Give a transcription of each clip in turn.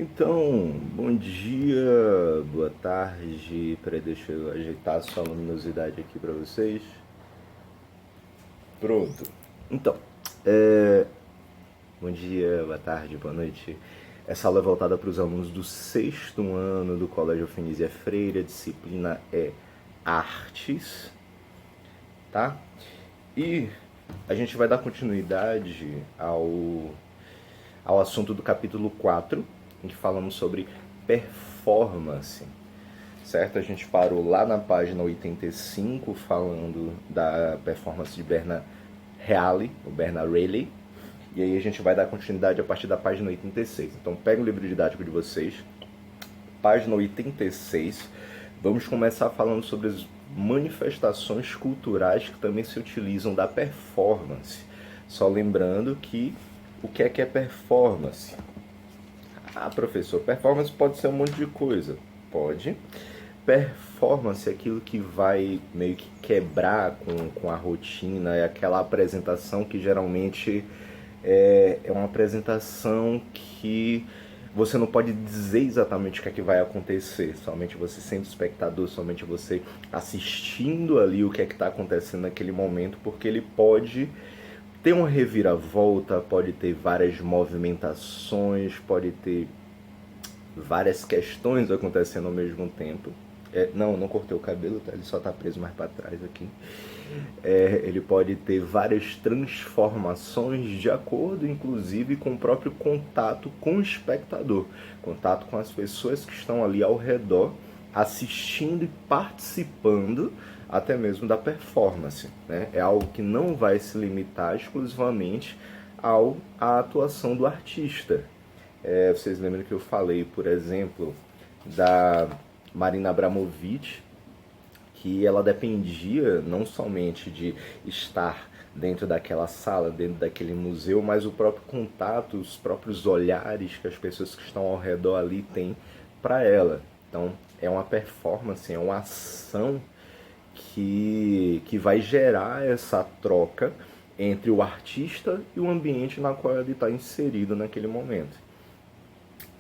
Então, bom dia, boa tarde. Peraí, deixa eu ajeitar só a luminosidade aqui para vocês. Pronto. Então, é, bom dia, boa tarde, boa noite. Essa aula é voltada para os alunos do sexto ano do Colégio Eufenísia Freire. A disciplina é Artes, tá? E a gente vai dar continuidade ao assunto do capítulo 4, em que falamos sobre performance, certo? A gente parou lá na página 85, falando da performance de Bernard Reilly, o Bernard Reilly, e aí a gente vai dar continuidade a partir da página 86. Então pega o livro didático de vocês, página 86, vamos começar falando sobre as manifestações culturais que também se utilizam da performance. Só lembrando que o que é performance? Ah, professor, performance pode ser um monte de coisa. Pode. Performance é aquilo que vai meio que quebrar com a rotina, é aquela apresentação que geralmente é uma apresentação que você não pode dizer exatamente o que é que vai acontecer, somente você sendo espectador, somente você assistindo ali o que é que está acontecendo naquele momento, porque ele pode ter uma reviravolta, pode ter várias movimentações, pode ter várias questões acontecendo ao mesmo tempo. Não cortei o cabelo, tá? Ele só tá preso mais para trás aqui. Ele pode ter várias transformações de acordo, inclusive, com o próprio contato com o espectador, contato com as pessoas que estão ali ao redor, assistindo e participando até mesmo da performance, né? É algo que não vai se limitar exclusivamente à atuação do artista. Vocês lembram que eu falei, por exemplo, da Marina Abramovic, que ela dependia não somente de estar dentro daquela sala, dentro daquele museu, mas o próprio contato, os próprios olhares que as pessoas que estão ao redor ali têm para ela. Então, é uma performance, é uma ação que vai gerar essa troca entre o artista e o ambiente na qual ele está inserido naquele momento.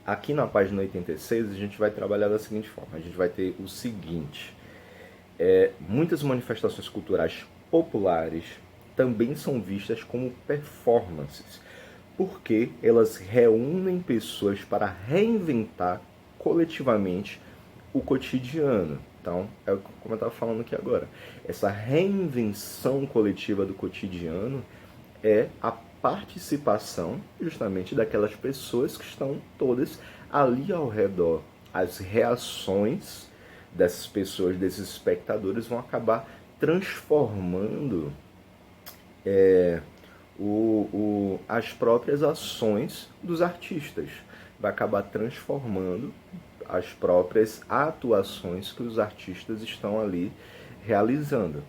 Aqui na página 86 a gente vai trabalhar da seguinte forma, a gente vai ter o seguinte, muitas manifestações culturais populares também são vistas como performances, porque elas reúnem pessoas para reinventar coletivamente o cotidiano. Então, é como eu estava falando aqui agora, essa reinvenção coletiva do cotidiano é a participação justamente daquelas pessoas que estão todas ali ao redor. As reações dessas pessoas, desses espectadores, vão acabar transformando as próprias ações dos artistas. Vai acabar transformando as próprias atuações que os artistas estão ali realizando.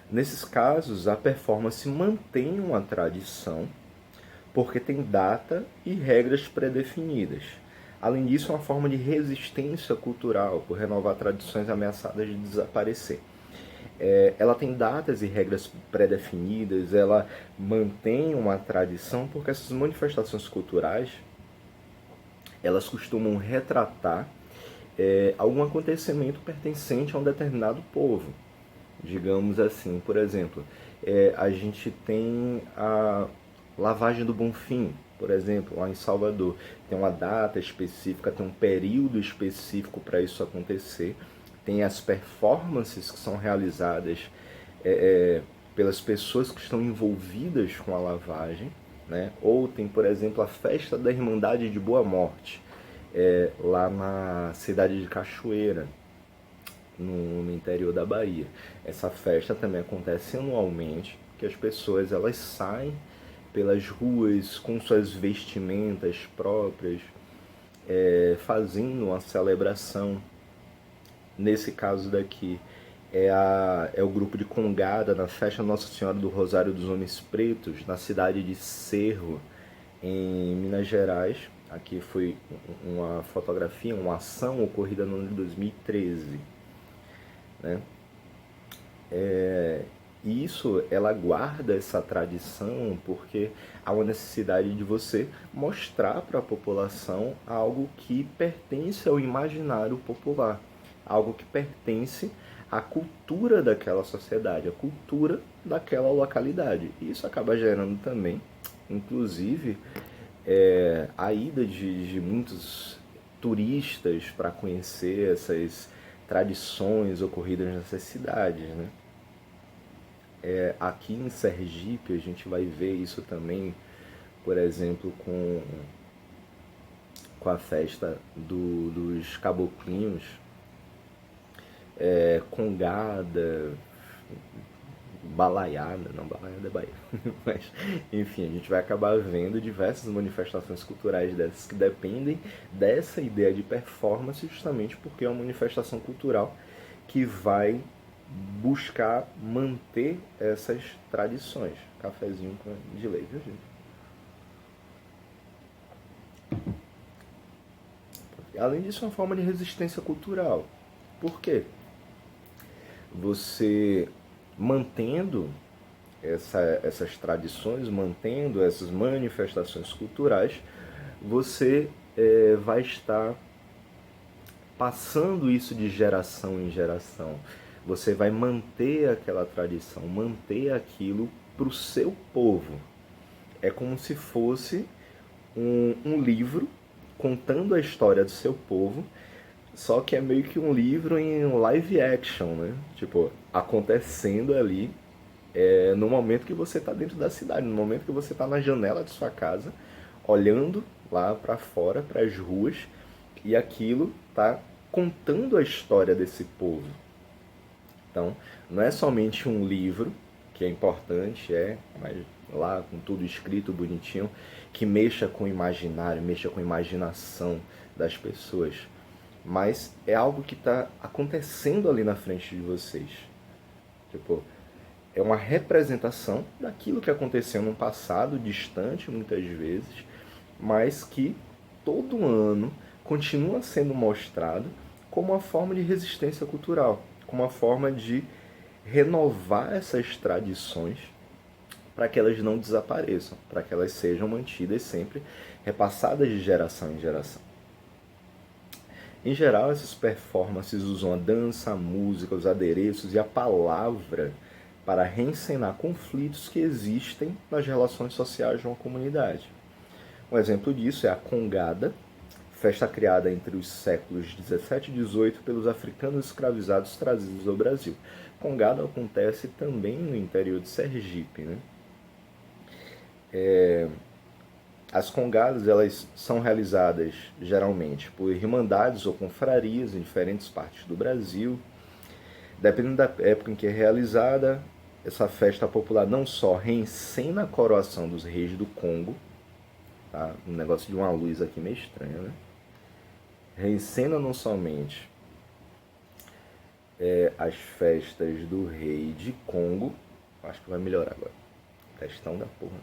Nesses casos, a performance mantém uma tradição, porque tem data e regras pré-definidas. Além disso, é uma forma de resistência cultural, por renovar tradições ameaçadas de desaparecer. Ela tem datas e regras pré-definidas, ela mantém uma tradição, porque essas manifestações culturais, elas costumam retratar algum acontecimento pertencente a um determinado povo. Digamos assim, por exemplo, a gente tem a lavagem do Bonfim, por exemplo, lá em Salvador. Tem uma data específica, tem um período específico para isso acontecer. Tem as performances que são realizadas pelas pessoas que estão envolvidas com a lavagem, né? Ou tem, por exemplo, a festa da Irmandade de Boa Morte, lá na cidade de Cachoeira, no interior da Bahia. Essa festa também acontece anualmente, que as pessoas elas saem pelas ruas com suas vestimentas próprias, fazendo uma celebração. Nesse caso daqui, é o grupo de Congada na festa Nossa Senhora do Rosário dos Homens Pretos, na cidade de Cerro, em Minas Gerais. Aqui foi uma fotografia, uma ação ocorrida no ano de 2013. Né? E isso, ela guarda essa tradição porque há uma necessidade de você mostrar para a população algo que pertence ao imaginário popular, algo que pertence à cultura daquela sociedade, à cultura daquela localidade. E isso acaba gerando também, inclusive, a ida de muitos turistas para conhecer essas tradições ocorridas nessas cidades, né? Aqui em Sergipe a gente vai ver isso também, por exemplo, com a festa dos caboclinhos, congada, balaiada, não, balaiada é Bahia, mas enfim, a gente vai acabar vendo diversas manifestações culturais dessas que dependem dessa ideia de performance, justamente porque é uma manifestação cultural que vai buscar manter essas tradições. Cafezinho de lei, viu, gente? Além disso, é uma forma de resistência cultural. Por quê? Você mantendo essas tradições, mantendo essas manifestações culturais, você vai estar passando isso de geração em geração. Você vai manter aquela tradição, manter aquilo para o seu povo. É como se fosse um livro contando a história do seu povo, só que é meio que um livro em live action, né? Tipo, acontecendo ali no momento que você está dentro da cidade, no momento que você está na janela de sua casa, olhando lá para fora, para as ruas, e aquilo está contando a história desse povo. Então, não é somente um livro, que é importante, mas lá com tudo escrito bonitinho, que mexa com o imaginário, mexa com a imaginação das pessoas, mas é algo que está acontecendo ali na frente de vocês. Tipo, é uma representação daquilo que aconteceu num passado distante, muitas vezes, mas que todo ano continua sendo mostrado como uma forma de resistência cultural, como uma forma de renovar essas tradições para que elas não desapareçam, para que elas sejam mantidas sempre, repassadas de geração em geração. Em geral, essas performances usam a dança, a música, os adereços e a palavra para reencenar conflitos que existem nas relações sociais de uma comunidade. Um exemplo disso é a congada, festa criada entre os séculos 17 e 18 pelos africanos escravizados trazidos ao Brasil. Congada acontece também no interior de Sergipe, né? As congadas, elas são realizadas geralmente por irmandades ou confrarias em diferentes partes do Brasil. Dependendo da época em que é realizada, essa festa popular não só reencena a coroação dos reis do Congo, tá? Um negócio de uma luz aqui meio estranho, né? Reencena não somente as festas do rei de Congo, acho que vai melhorar agora, testão da porra,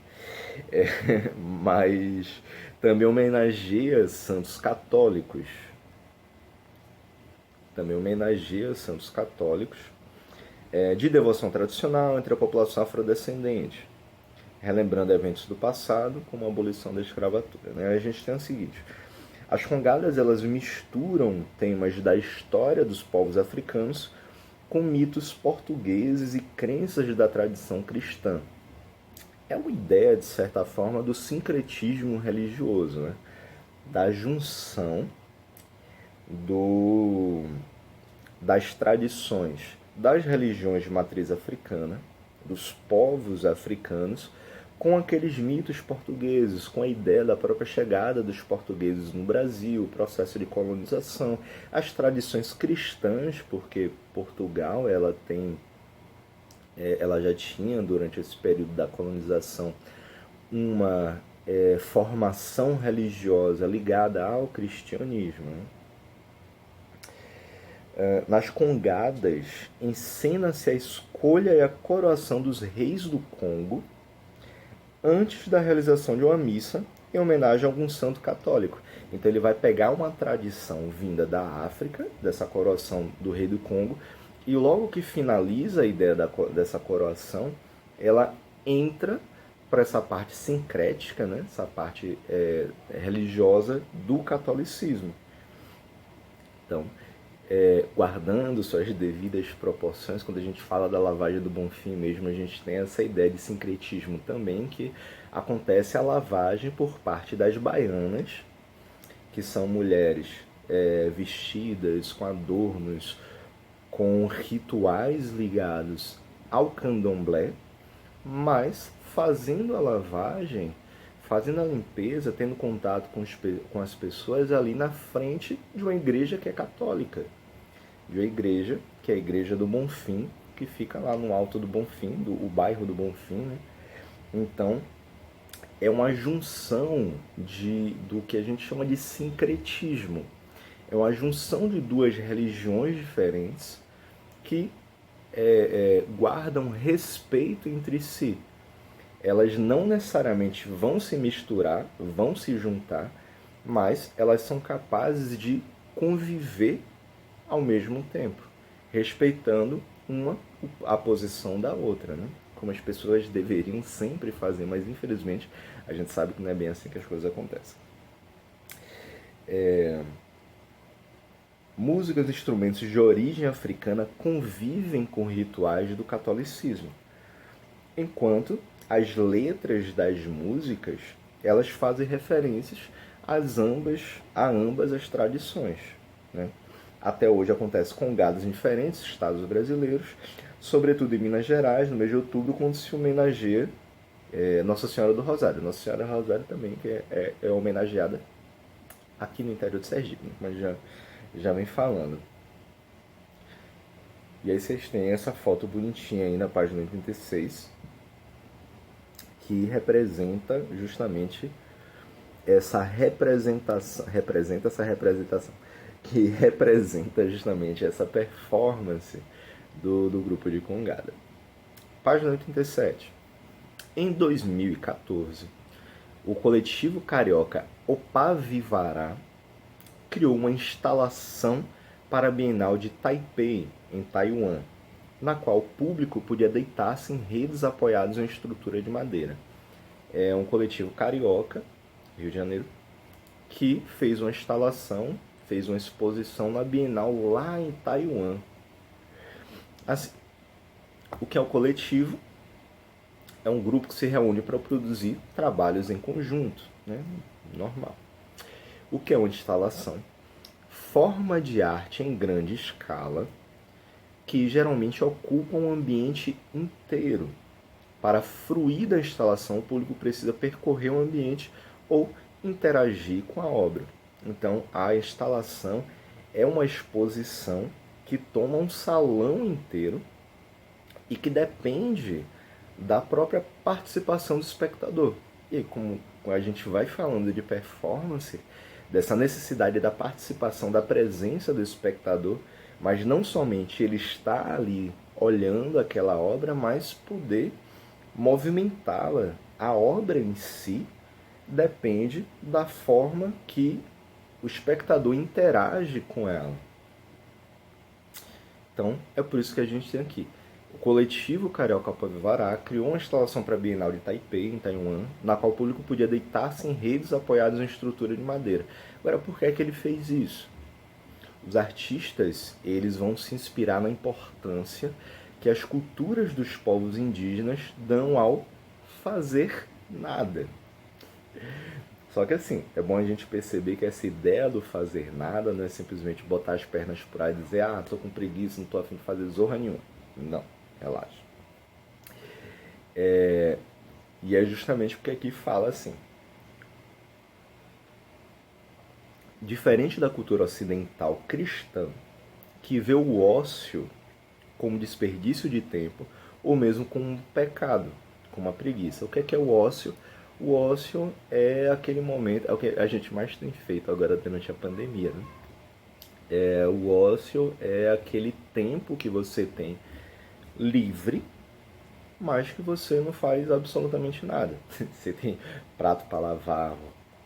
mas também homenageia santos católicos, de devoção tradicional entre a população afrodescendente, relembrando eventos do passado, como a abolição da escravatura, né? A gente tem o seguinte: as congadas, elas misturam temas da história dos povos africanos com mitos portugueses e crenças da tradição cristã. É uma ideia, de certa forma, do sincretismo religioso, né? Da junção das tradições das religiões de matriz africana, dos povos africanos, com aqueles mitos portugueses, com a ideia da própria chegada dos portugueses no Brasil, o processo de colonização, as tradições cristãs, porque Portugal ela já tinha, durante esse período da colonização, uma formação religiosa ligada ao cristianismo, né? Nas congadas, ensina-se a escolha e a coroação dos reis do Congo antes da realização de uma missa em homenagem a algum santo católico. Então ele vai pegar uma tradição vinda da África, dessa coroação do rei do Congo, E logo que finaliza a ideia dessa coroação, ela entra para essa parte sincrética, né? Essa parte religiosa do catolicismo. Então, guardando suas devidas proporções, quando a gente fala da lavagem do Bonfim mesmo, a gente tem essa ideia de sincretismo também, que acontece a lavagem por parte das baianas, que são mulheres vestidas com adornos, com rituais ligados ao candomblé, mas fazendo a lavagem, fazendo a limpeza, tendo contato com as pessoas ali na frente de uma igreja que é católica, de uma igreja que é a Igreja do Bonfim, que fica lá no Alto do Bonfim, o bairro do Bonfim, né? Então, é uma junção do que a gente chama de sincretismo. É uma junção de duas religiões diferentes que guardam respeito entre si. Elas não necessariamente vão se misturar, vão se juntar, mas elas são capazes de conviver ao mesmo tempo, respeitando uma a posição da outra, né? Como as pessoas deveriam sempre fazer, mas infelizmente a gente sabe que não é bem assim que as coisas acontecem. Músicas e instrumentos de origem africana convivem com rituais do catolicismo, enquanto as letras das músicas elas fazem referências a ambas as tradições, né? Até hoje acontece congadas em diferentes estados brasileiros, sobretudo em Minas Gerais, no mês de outubro, quando se homenageia Nossa Senhora do Rosário. Nossa Senhora do Rosário também, que é homenageada aqui no interior de Sergipe, mas já vem falando. E aí vocês têm essa foto bonitinha aí na página 86, que representa justamente essa representação, que representa justamente essa performance do grupo de Congada. Página 87. Em 2014, o coletivo carioca Opavivará criou uma instalação para a Bienal de Taipei, em Taiwan, na qual o público podia deitar-se em redes apoiadas em uma estrutura de madeira. É um coletivo carioca, Rio de Janeiro, que fez uma instalação, fez uma exposição na Bienal lá em Taiwan. Assim, o que é o coletivo? É um grupo que se reúne para produzir trabalhos em conjunto, né? Normal. O que é uma instalação? Forma de arte em grande escala que geralmente ocupa um ambiente inteiro. Para fruir da instalação, o público precisa percorrer o ambiente ou interagir com a obra. Então, a instalação é uma exposição que toma um salão inteiro e que depende da própria participação do espectador. E como a gente vai falando de performance, dessa necessidade da participação, da presença do espectador, mas não somente ele estar ali olhando aquela obra, mas poder movimentá-la. A obra em si depende da forma que o espectador interage com ela. Então, é por isso que a gente tem aqui. O coletivo Carioca Opavivará criou uma instalação para a Bienal de Taipei, em Taiwan, na qual o público podia deitar-se em redes apoiadas em estrutura de madeira. Agora, por que é que ele fez isso? Os artistas, eles vão se inspirar na importância que as culturas dos povos indígenas dão ao fazer nada. Só que assim, é bom a gente perceber que essa ideia do fazer nada não é simplesmente botar as pernas por aí e dizer tô com preguiça, não tô a fim de fazer zorra nenhuma. Não, relaxa. E é justamente porque aqui fala assim. Diferente da cultura ocidental cristã, que vê o ócio como desperdício de tempo, ou mesmo como um pecado, como a preguiça. O que é o ócio? O ócio é aquele momento, é o que a gente mais tem feito agora durante a pandemia, né? O ócio é aquele tempo que você tem livre, mas que você não faz absolutamente nada. Você tem prato para lavar,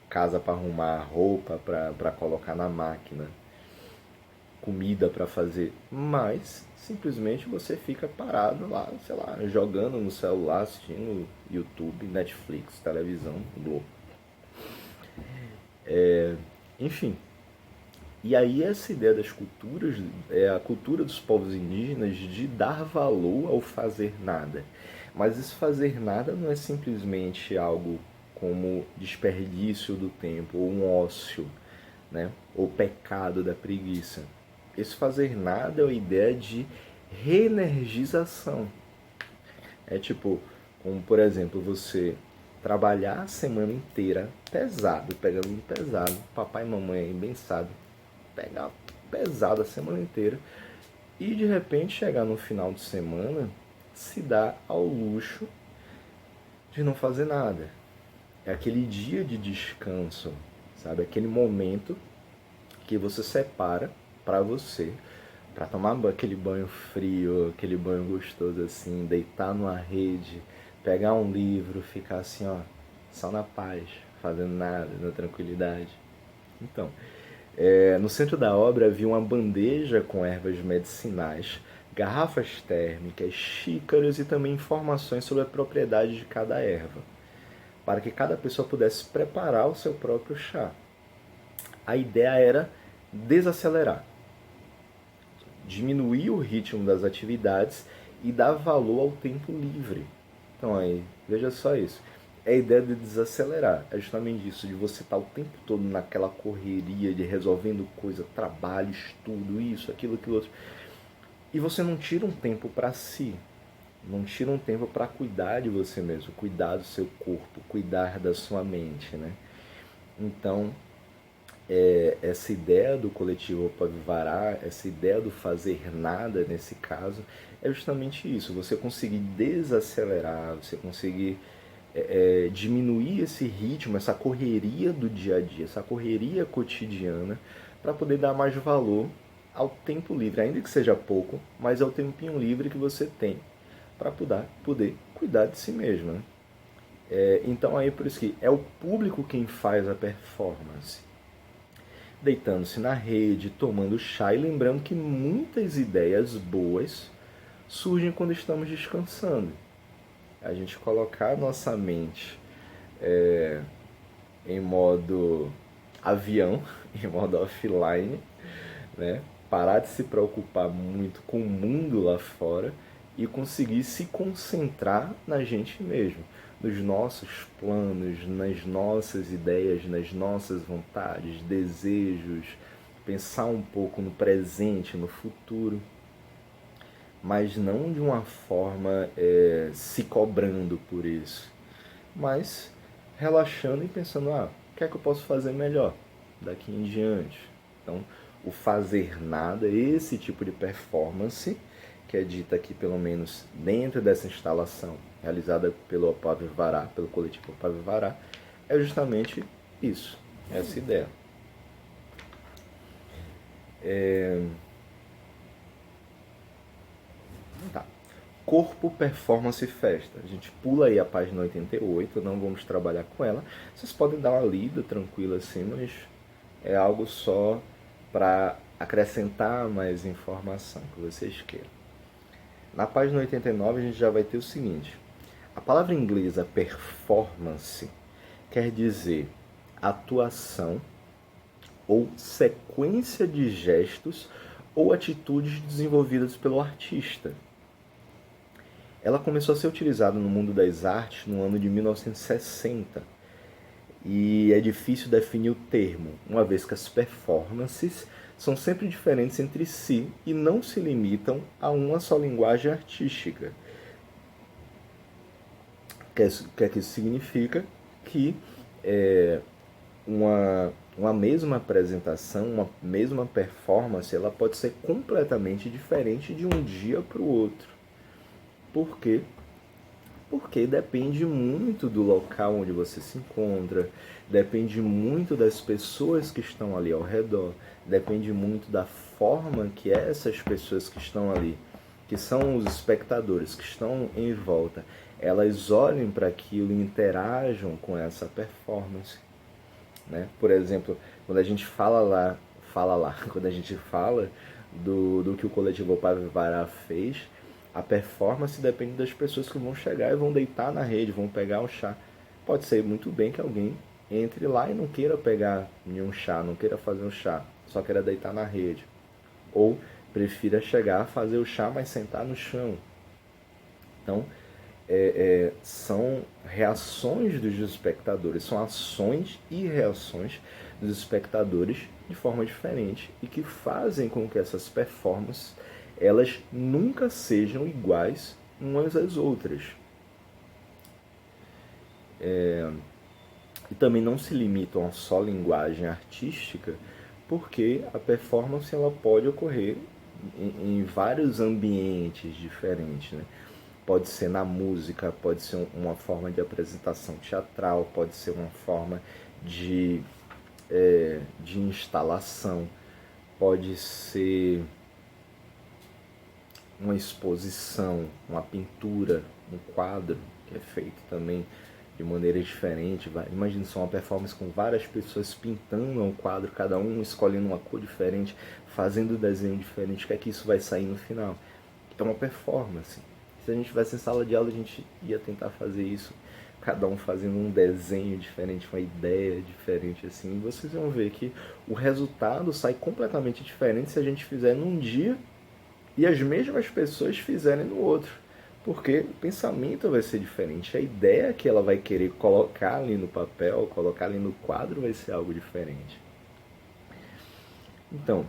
casa para arrumar, roupa para colocar na máquina, comida para fazer, mas simplesmente você fica parado lá, sei lá, jogando no celular, assistindo YouTube, Netflix, televisão, Globo. Enfim, e aí essa ideia das culturas, é a cultura dos povos indígenas de dar valor ao fazer nada. Mas esse fazer nada não é simplesmente algo como desperdício do tempo, ou um ócio, né? Ou pecado da preguiça. Esse fazer nada é a ideia de reenergização. É tipo, como por exemplo, você trabalhar a semana inteira pesado, pegando um pesado, papai e mamãe aí bem sabem, pegar pesado a semana inteira e de repente chegar no final de semana se dá ao luxo de não fazer nada. É aquele dia de descanso, sabe? Aquele momento que você separa para você, para tomar aquele banho frio, aquele banho gostoso assim, deitar numa rede, pegar um livro, ficar assim, ó, só na paz, fazendo nada, na tranquilidade. Então, no centro da obra havia uma bandeja com ervas medicinais, garrafas térmicas, xícaras e também informações sobre a propriedade de cada erva, para que cada pessoa pudesse preparar o seu próprio chá. A ideia era desacelerar, diminuir o ritmo das atividades e dar valor ao tempo livre. Então aí, veja só isso. É a ideia de desacelerar, é justamente isso, de você estar o tempo todo naquela correria de resolvendo coisa, trabalho, estudo, isso, aquilo outro. E você não tira um tempo para si, não tira um tempo para cuidar de você mesmo, cuidar do seu corpo, cuidar da sua mente, né? Então, essa ideia do coletivo Opavivará, essa ideia do fazer nada nesse caso, é justamente isso, você conseguir desacelerar, você conseguir diminuir esse ritmo, essa correria do dia a dia, essa correria cotidiana, para poder dar mais valor ao tempo livre, ainda que seja pouco, mas é o tempinho livre que você tem para poder cuidar de si mesmo. Né? Então aí por isso que é o público quem faz a performance. Deitando-se na rede, tomando chá e lembrando que muitas ideias boas surgem quando estamos descansando. A gente colocar a nossa mente em modo avião, em modo offline, né? Parar de se preocupar muito com o mundo lá fora e conseguir se concentrar na gente mesmo, nos nossos planos, nas nossas ideias, nas nossas vontades, desejos, pensar um pouco no presente, no futuro, mas não de uma forma se cobrando por isso, mas relaxando e pensando, o que é que eu posso fazer melhor daqui em diante? Então, o fazer nada, esse tipo de performance, que é dita aqui pelo menos dentro dessa instalação, realizada pelo Opavivará, pelo coletivo Opavivará, é justamente isso, essa ideia. Tá. Corpo, performance e festa. A gente pula aí a página 88, não vamos trabalhar com ela. Vocês podem dar uma lida tranquila assim, mas é algo só para acrescentar mais informação que vocês queiram. Na página 89 a gente já vai ter o seguinte: a palavra inglesa performance quer dizer atuação ou sequência de gestos ou atitudes desenvolvidas pelo artista. Ela começou a ser utilizada no mundo das artes no ano de 1960 e é difícil definir o termo, uma vez que as performances são sempre diferentes entre si e não se limitam a uma só linguagem artística. O que isso significa? Que uma mesma apresentação, uma mesma performance, ela pode ser completamente diferente de um dia para o outro. Por quê? Porque depende muito do local onde você se encontra, depende muito das pessoas que estão ali ao redor, depende muito da forma que essas pessoas que estão ali, que são os espectadores, que estão em volta, elas olhem para aquilo e interajam com essa performance. Né? Por exemplo, quando a gente fala lá, quando a gente fala do que o coletivo Pavivará fez, a performance depende das pessoas que vão chegar e vão deitar na rede, vão pegar o chá. Pode ser muito bem que alguém entre lá e não queira pegar nenhum chá, não queira fazer um chá, só queira deitar na rede. Ou prefira chegar, fazer o chá, mas sentar no chão. Então, são reações dos espectadores, são ações e reações dos espectadores de forma diferente e que fazem com que essas performances elas nunca sejam iguais umas às outras. E também não se limitam a só linguagem artística, porque a performance ela pode ocorrer em vários ambientes diferentes, né? Pode ser na música, pode ser uma forma de apresentação teatral, pode ser uma forma de instalação, pode ser uma exposição, uma pintura, um quadro que é feito também de maneira diferente. Imagina só uma performance com várias pessoas pintando um quadro, cada um escolhendo uma cor diferente, fazendo um desenho diferente. O que é que isso vai sair no final? É uma performance. Se a gente tivesse em sala de aula, a gente ia tentar fazer isso, cada um fazendo um desenho diferente, uma ideia diferente assim. E vocês vão ver que o resultado sai completamente diferente se a gente fizer num dia e as mesmas pessoas fizerem no outro. Porque o pensamento vai ser diferente, a ideia que ela vai querer colocar ali no papel, colocar ali no quadro, vai ser algo diferente. Então,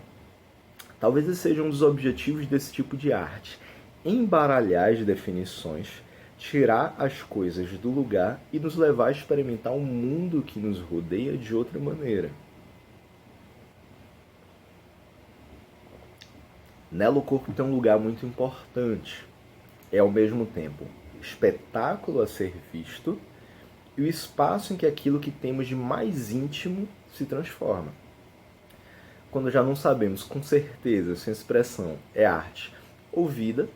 talvez esse seja um dos objetivos desse tipo de arte: embaralhar as definições, tirar as coisas do lugar e nos levar a experimentar o mundo que nos rodeia de outra maneira. Nela o corpo tem um lugar muito importante. É ao mesmo tempo espetáculo a ser visto e o espaço em que aquilo que temos de mais íntimo se transforma. Quando já não sabemos com certeza se a expressão é arte ou vida,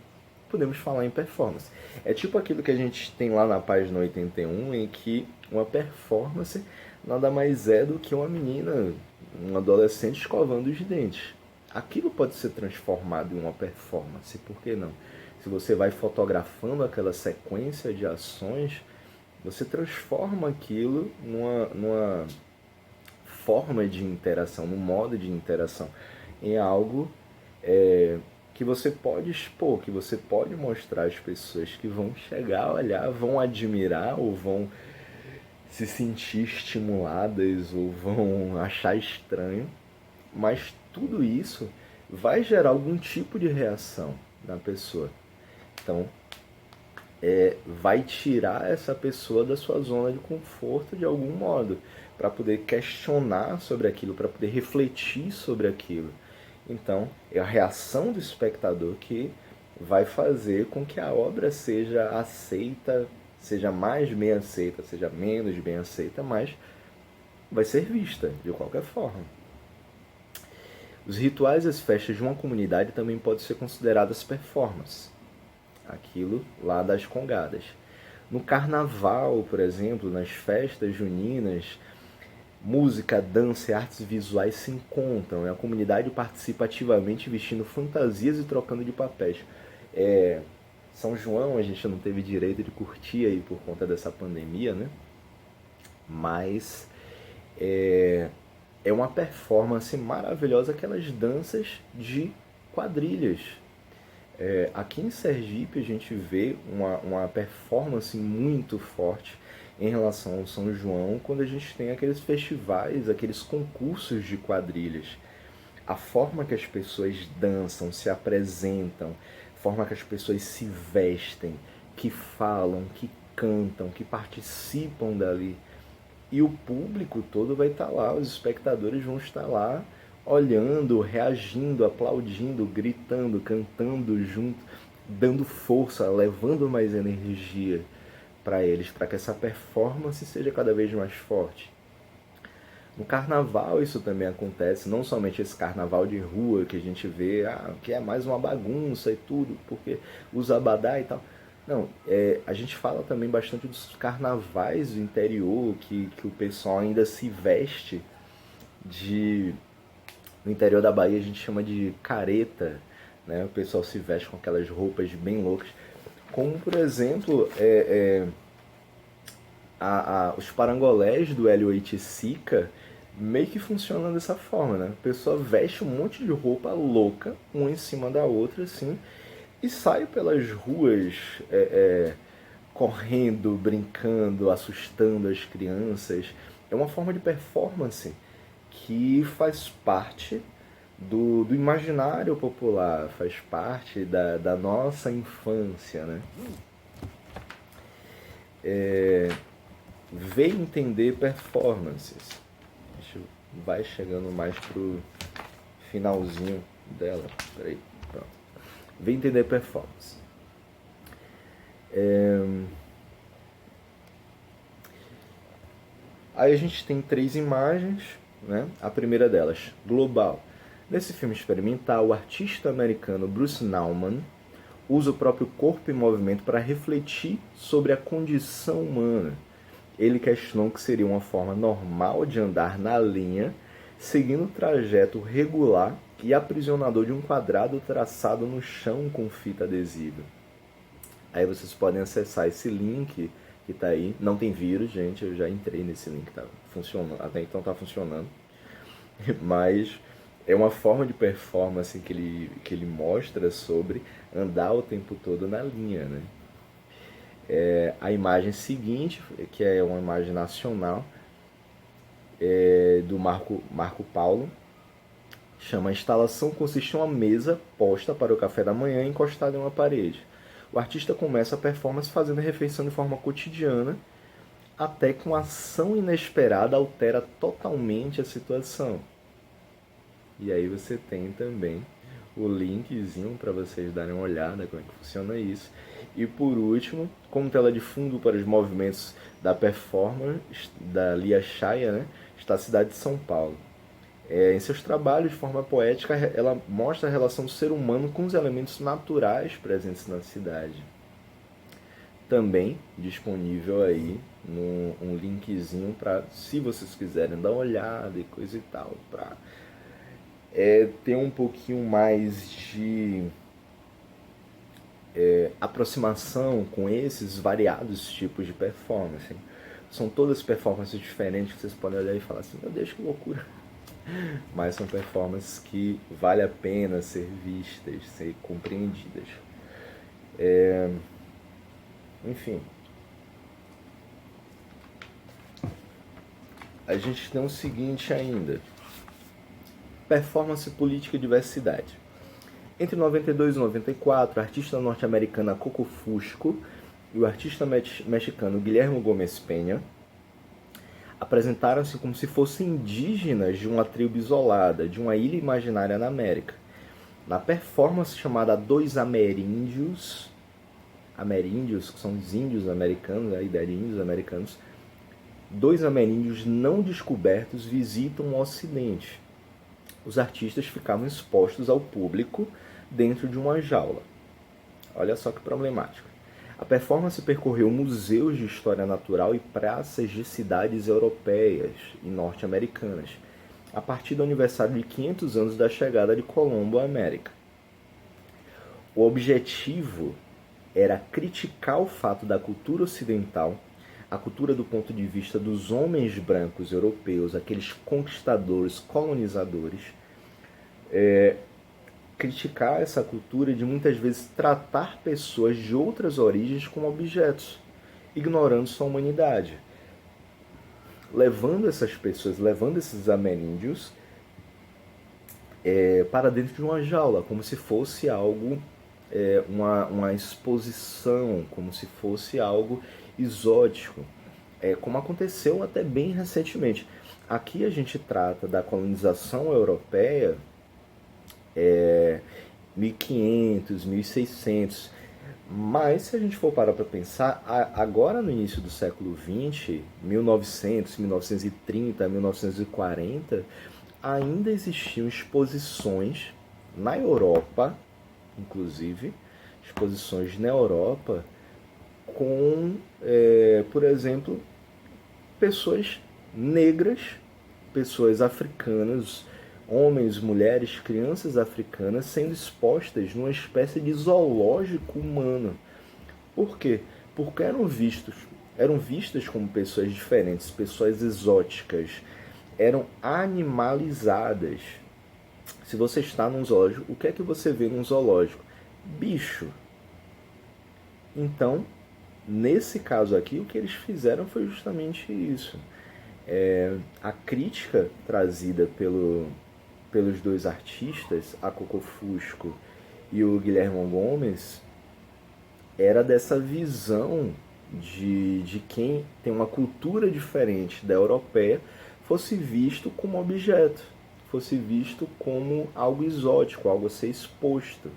podemos falar em performance. É tipo aquilo que a gente tem lá na página 81, em que uma performance nada mais é do que uma menina, um adolescente escovando os dentes. Aquilo pode ser transformado em uma performance, por que não? Se você vai fotografando aquela sequência de ações, você transforma aquilo numa forma de interação, num modo de interação, em algo que você pode expor, que você pode mostrar às pessoas que vão chegar, olhar, vão admirar ou vão se sentir estimuladas ou vão achar estranho, mas tudo isso vai gerar algum tipo de reação na pessoa. Então, vai tirar essa pessoa da sua zona de conforto de algum modo, para poder questionar sobre aquilo, para poder refletir sobre aquilo. Então, é a reação do espectador que vai fazer com que a obra seja aceita, seja mais bem aceita, seja menos bem aceita, mas vai ser vista de qualquer forma. Os rituais e as festas de uma comunidade também podem ser consideradas performances. Aquilo lá das congadas. No carnaval, por exemplo, nas festas juninas, música, dança e artes visuais se encontram. A comunidade participa ativamente vestindo fantasias e trocando de papéis. São João a gente não teve direito de curtir aí por conta dessa pandemia, né? Mas é uma performance maravilhosa, aquelas danças de quadrilhas. Aqui em Sergipe a gente vê uma performance muito forte em relação ao São João, quando a gente tem aqueles festivais, aqueles concursos de quadrilhas. A forma que as pessoas dançam, se apresentam, a forma que as pessoas se vestem, que falam, que cantam, que participam dali. E o público todo vai estar lá, os espectadores vão estar lá, olhando, reagindo, aplaudindo, gritando, cantando junto, dando força, levando mais energia para eles, para que essa performance seja cada vez mais forte. No carnaval isso também acontece, não somente esse carnaval de rua que a gente vê, que é mais uma bagunça e tudo, porque usa abadá e tal. Não, a gente fala também bastante dos carnavais do interior, que o pessoal ainda se veste de No interior da Bahia a gente chama de careta, né? O pessoal se veste com aquelas roupas bem loucas. Como, por exemplo, os parangolés do Hélio Oiticica meio que funcionam dessa forma, né? A pessoa veste um monte de roupa louca, uma em cima da outra, assim, e sai pelas ruas correndo, brincando, assustando as crianças. É uma forma de performance que faz parte do imaginário popular, faz parte da nossa infância, né? Ver e entender performances. Vai chegando mais pro finalzinho dela. Peraí, pronto. Ver e entender performance. Aí a gente tem 3 imagens, né? A primeira delas, global. Nesse filme experimental, o artista americano Bruce Nauman usa o próprio corpo e movimento para refletir sobre a condição humana. Ele questionou que seria uma forma normal de andar na linha, seguindo o trajeto regular e aprisionador de um quadrado traçado no chão com fita adesiva. Aí vocês podem acessar esse link que está aí. Não tem vírus, gente, eu já entrei nesse link, tá funcionando, até então está funcionando. Mas é uma forma de performance que ele mostra sobre andar o tempo todo na linha, né? A imagem seguinte, que é uma imagem nacional, do Marco Paulo, chama: a instalação consiste em uma mesa posta para o café da manhã encostada em uma parede. O artista começa a performance fazendo a refeição de forma cotidiana, até que uma ação inesperada altera totalmente a situação. E aí você tem também o linkzinho para vocês darem uma olhada como é que funciona isso. E por último, como tela de fundo para os movimentos da performance da Lia Chaya, né, está a cidade de São Paulo. Em seus trabalhos, de forma poética, ela mostra a relação do ser humano com os elementos naturais presentes na cidade. Também disponível aí um linkzinho para, se vocês quiserem dar uma olhada e coisa e tal, para ter um pouquinho mais de aproximação com esses variados tipos de performance. São todas performances diferentes que vocês podem olhar e falar assim: meu Deus, que loucura. Mas são performances que vale a pena ser vistas, ser compreendidas. Enfim, a gente tem o seguinte ainda: performance política e diversidade. Entre 92 e 94, a artista norte-americana Coco Fusco e o artista mexicano Guillermo Gómez Peña apresentaram-se como se fossem indígenas de uma tribo isolada, de uma ilha imaginária na América. Na performance chamada Dois Ameríndios, que são os índios americanos, a ideia de índios americanos, dois ameríndios não descobertos visitam o Ocidente. Os artistas ficavam expostos ao público dentro de uma jaula. Olha só que problemático. A performance percorreu museus de história natural e praças de cidades europeias e norte-americanas, a partir do aniversário de 500 anos da chegada de Colombo à América. O objetivo era criticar o fato da cultura ocidental, a cultura do ponto de vista dos homens brancos europeus, aqueles conquistadores, colonizadores, criticar essa cultura de muitas vezes tratar pessoas de outras origens como objetos, ignorando sua humanidade. Levando essas pessoas, levando esses ameríndios para dentro de uma jaula, como se fosse algo, uma exposição, como se fosse algo exótico, como aconteceu até bem recentemente. Aqui a gente trata da colonização europeia, 1500, 1600, mas se a gente for parar para pensar, agora no início do século XX, 1900, 1930, 1940, ainda existiam exposições na Europa, inclusive, exposições na Europa com, por exemplo, pessoas negras, pessoas africanas, homens, mulheres, crianças africanas sendo expostas numa espécie de zoológico humano. Por quê? Porque eram vistas como pessoas diferentes, pessoas exóticas, eram animalizadas. Se você está num zoológico, o que é que você vê num zoológico? Bicho. Então, nesse caso aqui, o que eles fizeram foi justamente isso. A crítica trazida pelos dois artistas, a Coco Fusco e o Guilherme Gomes, era dessa visão de quem tem uma cultura diferente da europeia fosse visto como objeto, fosse visto como algo exótico, algo a ser exposto.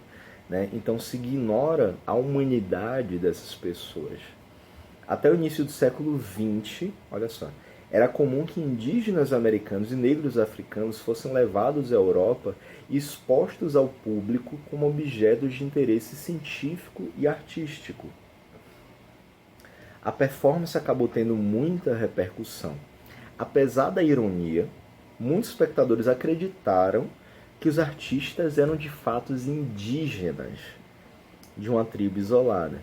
Né? Então se ignora a humanidade dessas pessoas. Até o início do século XX, olha só, era comum que indígenas americanos e negros africanos fossem levados à Europa e expostos ao público como objetos de interesse científico e artístico. A performance acabou tendo muita repercussão. Apesar da ironia, muitos espectadores acreditaram que os artistas eram de fato indígenas de uma tribo isolada.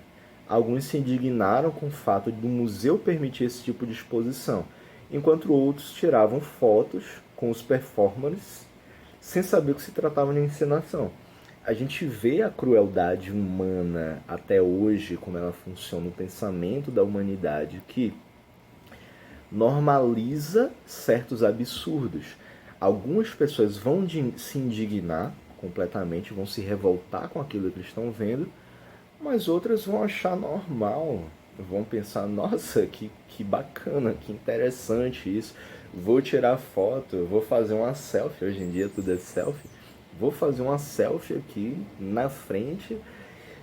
Alguns se indignaram com o fato de o museu permitir esse tipo de exposição, enquanto outros tiravam fotos com os performers sem saber que se tratava de encenação. A gente vê a crueldade humana até hoje, como ela funciona, o pensamento da humanidade, que normaliza certos absurdos. Algumas pessoas vão se indignar completamente, vão se revoltar com aquilo que estão vendo, mas outras vão achar normal, vão pensar, nossa, que bacana, que interessante isso, vou tirar foto, vou fazer uma selfie, hoje em dia tudo é selfie, vou fazer uma selfie aqui na frente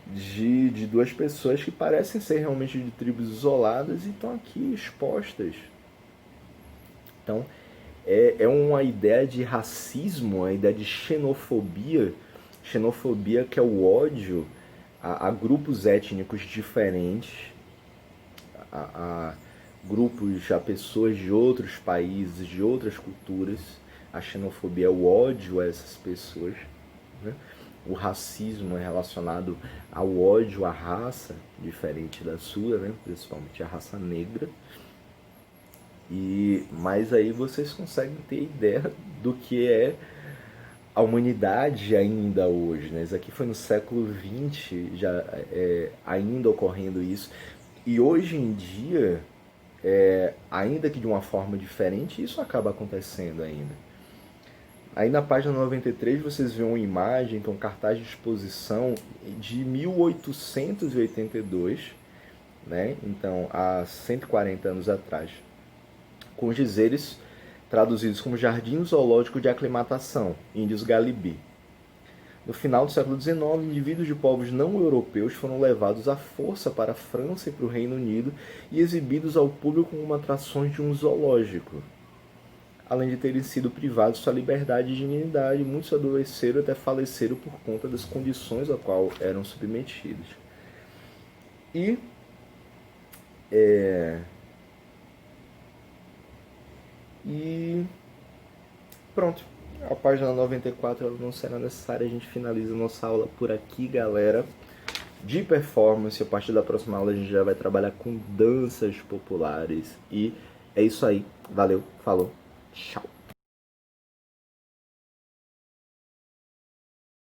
de duas pessoas que parecem ser realmente de tribos isoladas e estão aqui expostas. Então, é uma ideia de racismo, uma ideia de xenofobia que é o ódio a grupos étnicos diferentes, a grupos, a pessoas de outros países, de outras culturas. A xenofobia é o ódio a essas pessoas, né? O racismo é relacionado ao ódio à raça diferente da sua, né? Principalmente a raça negra. Mas aí vocês conseguem ter ideia do que é a humanidade ainda hoje. Né? Isso aqui foi no século XX, já ainda ocorrendo isso. E hoje em dia, ainda que de uma forma diferente, isso acaba acontecendo ainda. Aí na página 93 vocês veem uma imagem, que é um cartaz de exposição de 1882, né? Então há 140 anos atrás, com os dizeres traduzidos como Jardim Zoológico de Aclimatação, Índios Galibi. No final do século XIX, indivíduos de povos não europeus foram levados à força para a França e para o Reino Unido e exibidos ao público como atrações de um zoológico. Além de terem sido privados de sua liberdade e dignidade, muitos adoeceram e até faleceram por conta das condições a qual eram submetidos. E pronto, a página 94 ela não será necessária, a gente finaliza nossa aula por aqui, galera. De performance, a partir da próxima aula a gente já vai trabalhar com danças populares. E é isso aí, valeu, falou, tchau.